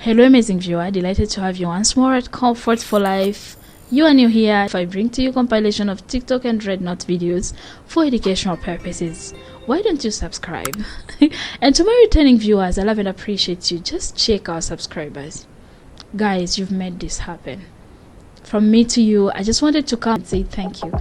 Hello amazing viewer, delighted to have you once more at Comfort for Life. You are new here. If I bring to you compilation of TikTok and Red Note videos for educational purposes, why don't you subscribe? And to my returning viewers, I love and appreciate you. Just check our subscribers. Guys, you've made this happen. From me to you, I just wanted to come and say thank you.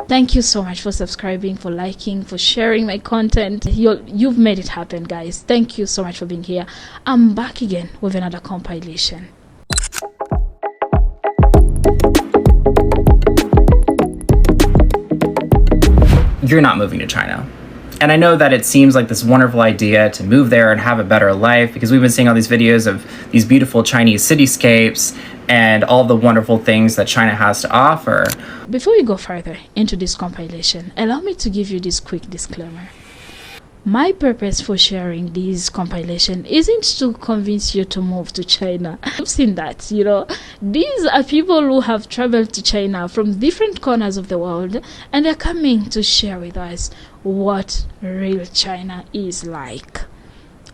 Thank you so much for subscribing, for liking, for sharing my content. You've made it happen, guys. Thank you so much for being here. I'm back again with another compilation. You're not moving to China. And I know that it seems like this wonderful idea to move there and have a better life, because we've been seeing all these videos of these beautiful Chinese cityscapes and all the wonderful things that China has to offer. Before we go further into this compilation, allow me to give you this quick disclaimer. My purpose for sharing this compilation isn't to convince you to move to China. I've seen that, These are people who have traveled to China from different corners of the world, and they're coming to share with us what real China is like.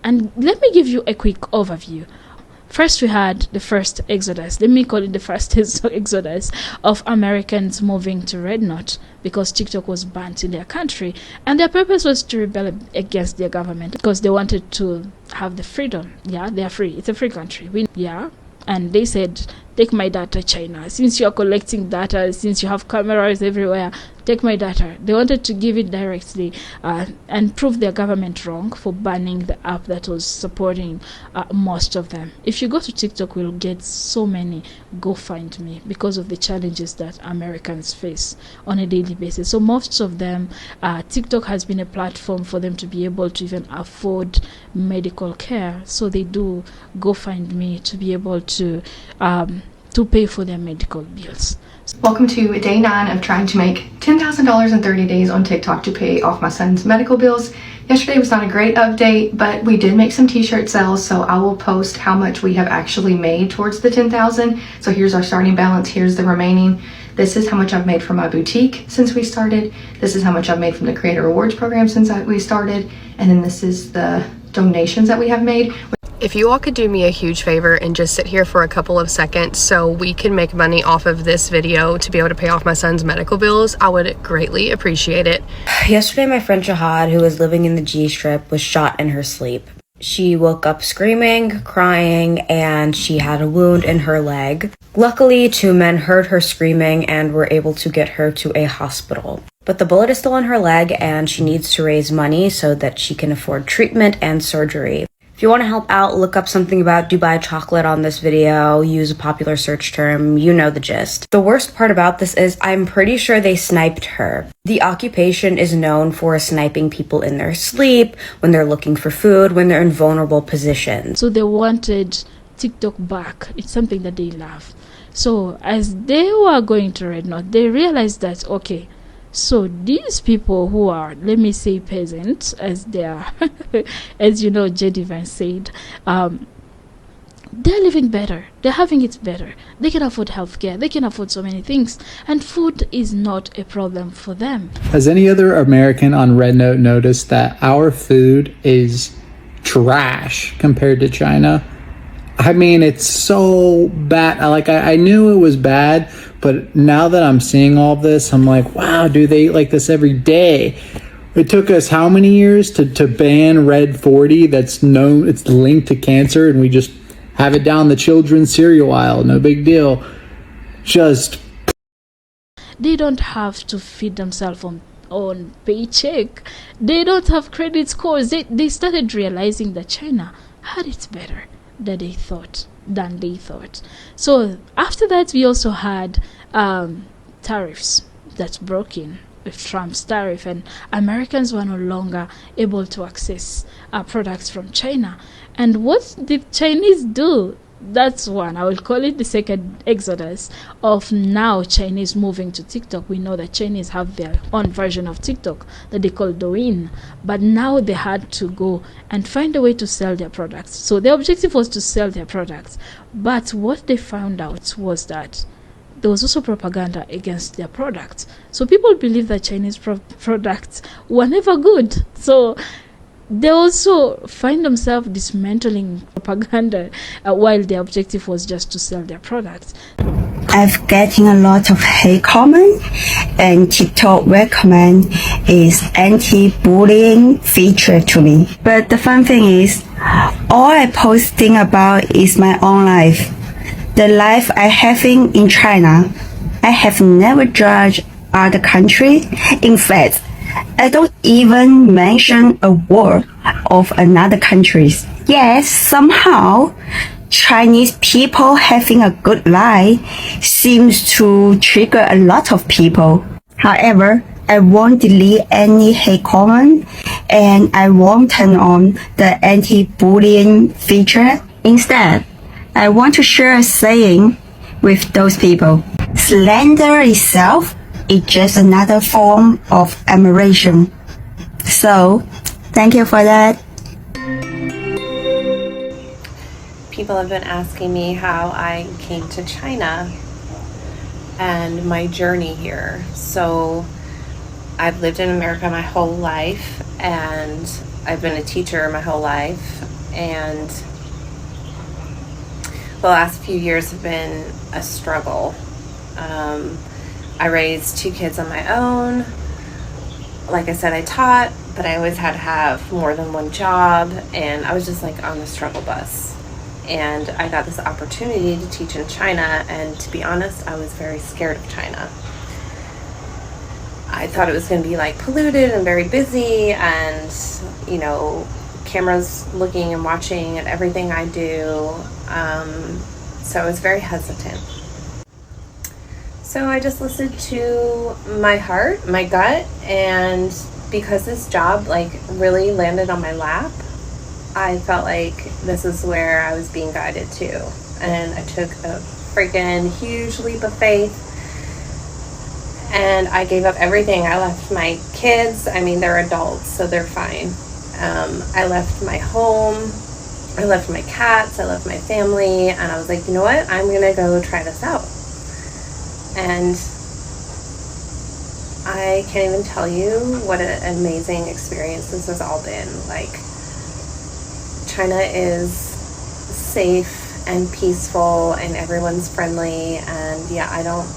And let me give you a quick overview. First, we had the first exodus. Let me call it the first exodus of Americans moving to Red Note because TikTok was banned in their country. And their purpose was to rebel against their government because they wanted to have the freedom. Yeah, they are free. It's a free country. And they said, take my data, China. Since you are collecting data, since you have cameras everywhere, take my data. They wanted to give it directly and prove their government wrong for banning the app that was supporting most of them. If you go to TikTok, we'll get so many go find me because of the challenges that Americans face on a daily basis. So most of them, TikTok has been a platform for them to be able to even afford medical care. So they do go find me to be able to pay for their medical bills. Welcome to day 9 of trying to make $10,000 in 30 days on TikTok to pay off my son's medical bills. Yesterday was not a great update, but we did make some t-shirt sales, so I will post how much we have actually made towards the 10,000. So here's our starting balance, here's the remaining. This is how much I've made from my boutique since we started. This is how much I've made from the Creator Rewards program since we started. And then this is the donations that we have made. If you all could do me a huge favor and just sit here for a couple of seconds so we can make money off of this video to be able to pay off my son's medical bills, I would greatly appreciate it. Yesterday, my friend Shahad, who was living in the G-Strip, was shot in her sleep. She woke up screaming, crying, and she had a wound in her leg. Luckily, 2 men heard her screaming and were able to get her to a hospital. But the bullet is still in her leg and she needs to raise money so that she can afford treatment and surgery. If you want to help out, look up something about Dubai chocolate on this video, use a popular search term, you know the gist. The worst part about this is I'm pretty sure they sniped her. The occupation is known for sniping people in their sleep, when they're looking for food, when they're in vulnerable positions. So they wanted TikTok back. It's something that they love. So as they were going to Red Note, they realized that, okay, so these people who are, let me say, peasants, as they are, as you know, J.D. Vance said, they're living better. They're having it better. They can afford healthcare. They can afford so many things. And food is not a problem for them. Has any other American on Red Note noticed that our food is trash compared to China? I mean, it's so bad. I knew it was bad, but now that I'm seeing all this, I'm like, wow, do they eat like this every day? It took us how many years to ban Red 40 that's known, it's linked to cancer, and we just have it down the children's cereal aisle. No big deal. They don't have to feed themselves on paycheck. They don't have credit scores. They started realizing that China had it better than they thought. So after that, we also had tariffs that's broken with Trump's tariff, and Americans were no longer able to access products from China. And what did Chinese do? That's one. I will call it the second exodus of now Chinese moving to TikTok. We know that Chinese have their own version of TikTok that they call Douyin, but now they had to go and find a way to sell their products. So their objective was to sell their products, but what they found out was that there was also propaganda against their products. So people believe that Chinese products were never good. So They also find themselves dismantling propaganda while their objective was just to sell their products. I've getting a lot of hate comment, and TikTok recommend is anti-bullying feature to me. But the fun thing is, all I posting about is my own life. The life I having in China. I have never judged other country. In fact, I don't even mention a word of another countries. Yes, somehow Chinese people having a good life seems to trigger a lot of people. However, I won't delete any hate comment, and I won't turn on the anti-bullying feature. Instead, I want to share a saying with those people. Slander itself is just another form of immersion. So, thank you for that. People have been asking me how I came to China and my journey here. So I've lived in America my whole life, and I've been a teacher my whole life, and the last few years have been a struggle. I raised 2 kids on my own. Like I said, I taught, but I always had to have more than one job, and I was just like on the struggle bus. And I got this opportunity to teach in China, and to be honest, I was very scared of China. I thought it was going to be like polluted and very busy, and you know, cameras looking and watching at everything I do. So I was very hesitant. So I just listened to my heart, my gut, and because this job like really landed on my lap, I felt like this is where I was being guided to. And I took a freaking huge leap of faith, and I gave up everything. I left my kids. I mean, they're adults, so they're fine. I left my home. I left my cats. I left my family. And I was like, you know what? I'm going to go try this out. And I can't even tell you what an amazing experience this has all been. Like, China is safe and peaceful, and everyone's friendly, and yeah, I don't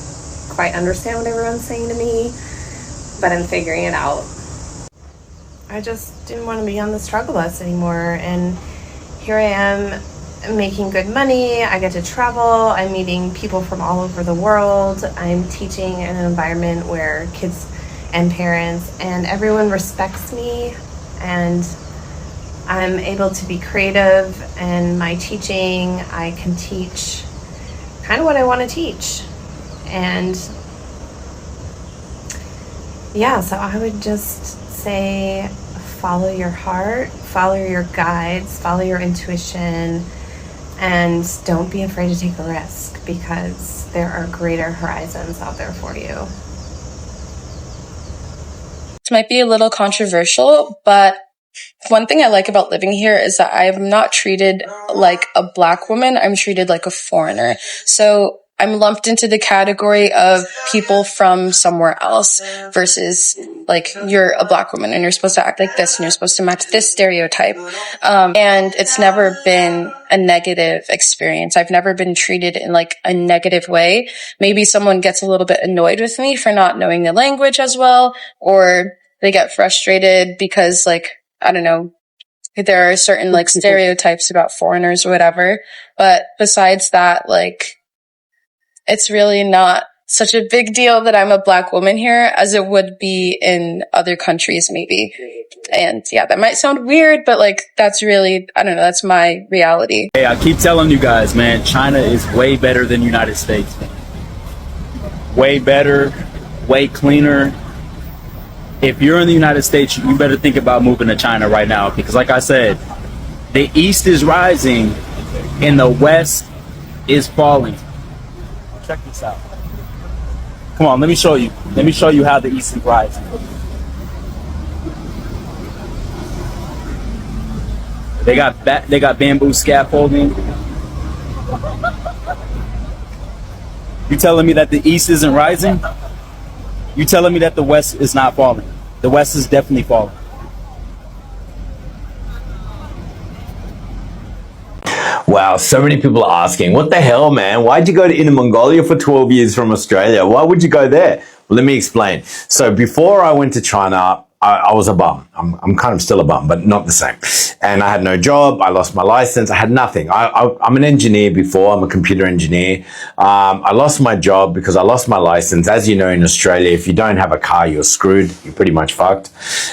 quite understand what everyone's saying to me, but I'm figuring it out. I just didn't want to be on the struggle bus anymore, and here I am making good money. I get to travel. I'm meeting people from all over the world. I'm teaching in an environment where kids and parents and everyone respects me, and I'm able to be creative in my teaching. I can teach kind of what I want to teach. And yeah, so I would just say follow your heart, follow your guides, follow your intuition, and don't be afraid to take a risk, because there are greater horizons out there for you. This might be a little controversial, but one thing I like about living here is that I'm not treated like a Black woman. I'm treated like a foreigner. So I'm lumped into the category of people from somewhere else versus like you're a Black woman and you're supposed to act like this and you're supposed to match this stereotype. And it's never been a negative experience. I've never been treated in like a negative way. Maybe someone gets a little bit annoyed with me for not knowing the language as well, or they get frustrated because like, I don't know, there are certain like stereotypes about foreigners or whatever. But besides that, like, it's really not such a big deal that I'm a Black woman here as it would be in other countries maybe. And yeah, that might sound weird, but like, that's really, I don't know, that's my reality. Hey, I keep telling you guys, man, China is way better than United States. Way better, way cleaner. If you're in the United States, you better think about moving to China right now, because like I said, the East is rising and the West is falling. Check this out. Come on, let me show you. Let me show you how the East is rising. They got bamboo scaffolding. You telling me that the East isn't rising? You telling me that the West is not falling? The West is definitely falling. Wow, so many people are asking, what the hell, man? Why'd you go to Inner Mongolia for 12 years from Australia? Why would you go there? Well, let me explain. So before I went to China, I was a bum. I'm kind of still a bum, but not the same. And I had no job. I lost my license. I had nothing. I'm an engineer before. I'm a computer engineer. I lost my job because I lost my license. As you know, in Australia, if you don't have a car, you're screwed. You're pretty much fucked.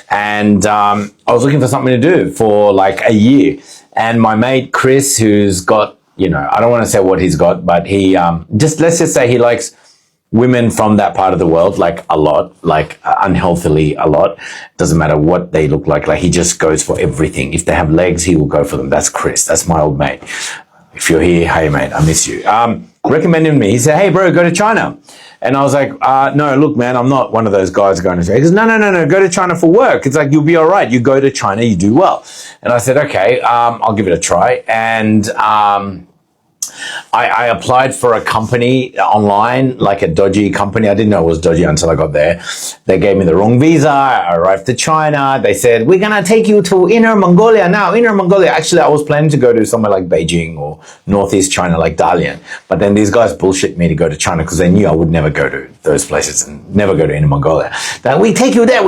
And I was looking for something to do for like a year. And my mate, Chris, who's got, you know, I don't want to say what he's got, but he let's just say he likes women from that part of the world, like a lot, like unhealthily a lot. Doesn't matter what they look like he just goes for everything. If they have legs, he will go for them. That's Chris. That's my old mate. If you're here, hey mate, I miss you. Recommended me. He said, hey bro, go to China. And I was like, no, look, man, I'm not one of those guys going to China. He goes, no, go to China for work. It's like, you'll be all right. You go to China, you do well. And I said, okay, I'll give it a try. And I applied for a company online, like a dodgy company. I didn't know it was dodgy until I got there. They gave me the wrong visa. I arrived to China. They said, we're going to take you to Inner Mongolia now. Inner Mongolia. Actually, I was planning to go to somewhere like Beijing or Northeast China, like Dalian. But then these guys bullshit me to go to China because they knew I would never go to those places and never go to Inner Mongolia. That we take you there.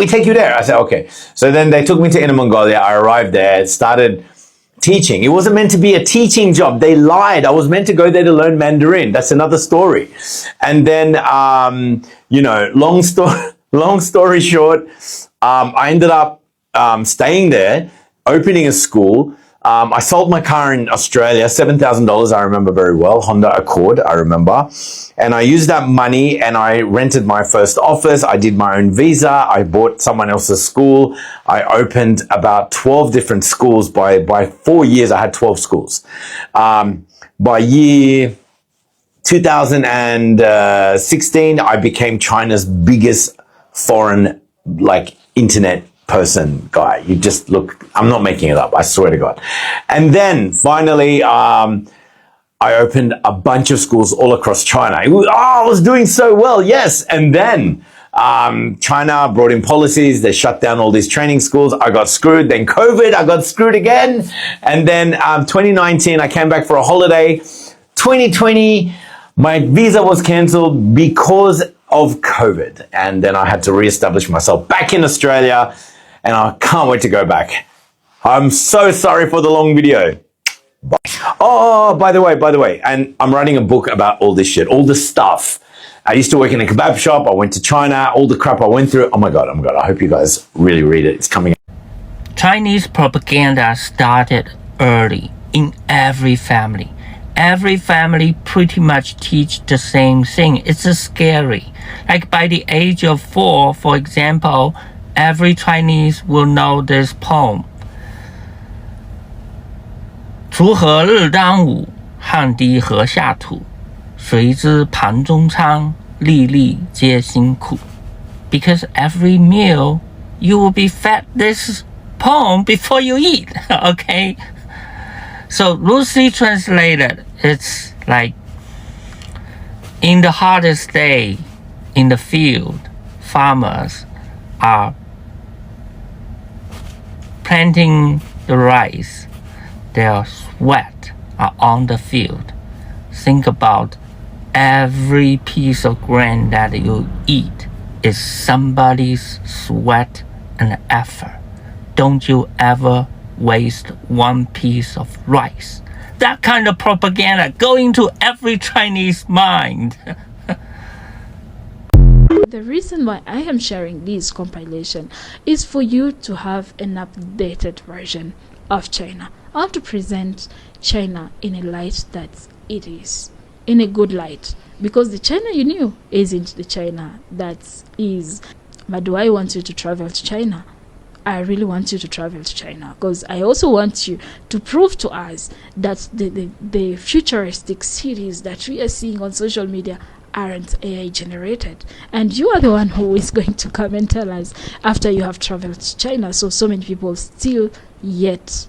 I said, okay. So then they took me to Inner Mongolia. I arrived there, started teaching. It wasn't meant to be a teaching job. They lied. I was meant to go there to learn Mandarin. That's another story. And then, long story short, I ended up staying there, opening a school. I sold my car in Australia, $7,000, I remember very well, Honda Accord, I remember. And I used that money and I rented my first office. I did my own visa. I bought someone else's school. I opened about 12 different schools. By 4 years, I had 12 schools. By year 2016, I became China's biggest foreign, internet person guy. You just look, I'm not making it up, I swear to God. And then finally, I opened a bunch of schools all across China. I was doing so well, yes. And then China brought in policies. They shut down all these training schools. I got screwed. Then COVID, I got screwed again. And then 2019, I came back for a holiday. 2020, my visa was canceled because of COVID. And then I had to reestablish myself back in Australia. And I can't wait to go back. I'm so sorry for the long video. Bye. Oh, by the way, and I'm writing a book about all this shit, all this stuff. I used to work in a kebab shop. I went to China, all the crap I went through. Oh my God. I hope you guys really read it. It's coming. Chinese propaganda started early in every family. Every family pretty much teach the same thing. It's scary. Like by the age of 4, for example, every Chinese will know this poem. 锄禾日当午，汗滴禾下土。谁知盘中餐，粒粒皆辛苦。Because every meal, you will be fed this poem before you eat, okay? So loosely translated, it's like, in the hottest day in the field, farmers are planting the rice. Their sweat are on the field. Think about every piece of grain that you eat is somebody's sweat and effort. Don't you ever waste one piece of rice. That kind of propaganda going to every Chinese mind. The reason why I am sharing this compilation is for you to have an updated version of China. I have to present China in a light that it is, in a good light, because the China you knew isn't the China that is. But do I want you to travel to China? I really want you to travel to China because I also want you to prove to us that the futuristic cities that we are seeing on social media aren't AI generated, and you are the one who is going to come and tell us after you have traveled to China. So many people still yet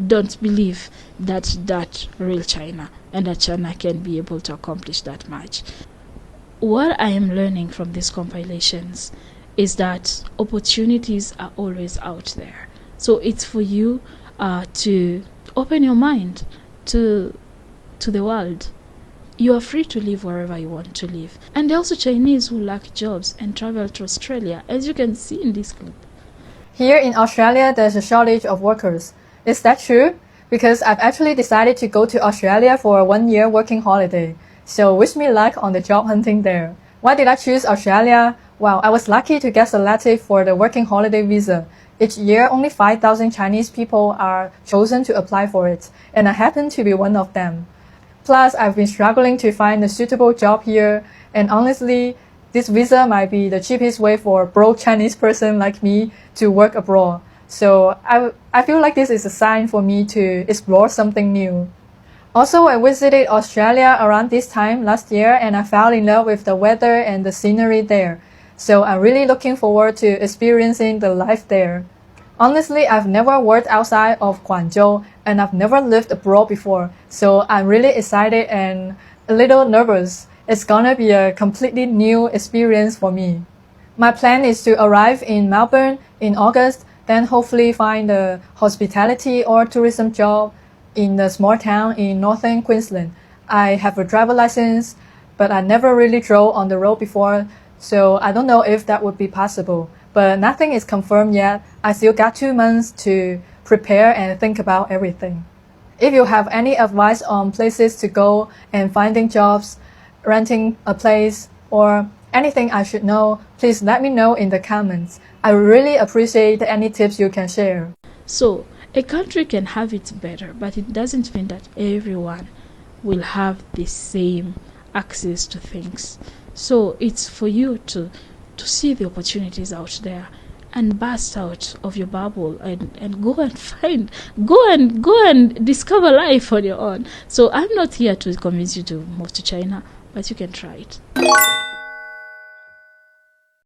don't believe that real China and that China can be able to accomplish that much. What I am learning from these compilations is that opportunities are always out there. So it's for you to open your mind, to to the world. You are free to live wherever you want to live. And there are also Chinese who lack jobs and travel to Australia, as you can see in this clip. Here in Australia, there's a shortage of workers. Is that true? Because I've actually decided to go to Australia for a 1-year working holiday. So wish me luck on the job hunting there. Why did I choose Australia? Well, I was lucky to get selected for the working holiday visa. Each year, only 5,000 Chinese people are chosen to apply for it, and I happen to be one of them. Plus, I've been struggling to find a suitable job here, and honestly, this visa might be the cheapest way for a broke Chinese person like me to work abroad. So I feel like this is a sign for me to explore something new. Also, I visited Australia around this time last year, and I fell in love with the weather and the scenery there. So I'm really looking forward to experiencing the life there. Honestly, I've never worked outside of Guangzhou, and I've never lived abroad before. So I'm really excited and a little nervous. It's gonna be a completely new experience for me. My plan is to arrive in Melbourne in August, then hopefully find a hospitality or tourism job in a small town in northern Queensland. I have a driver license, but I never really drove on the road before, so I don't know if that would be possible. But nothing is confirmed yet. I still got 2 months to prepare and think about everything. If you have any advice on places to go and finding jobs, renting a place, or anything I should know, please let me know in the comments. I really appreciate any tips you can share. So, a country can have it better, but it doesn't mean that everyone will have the same access to things. So it's for you to see the opportunities out there and burst out of your bubble and go and discover life on your own. So I'm not here to convince you to move to China, but you can try it.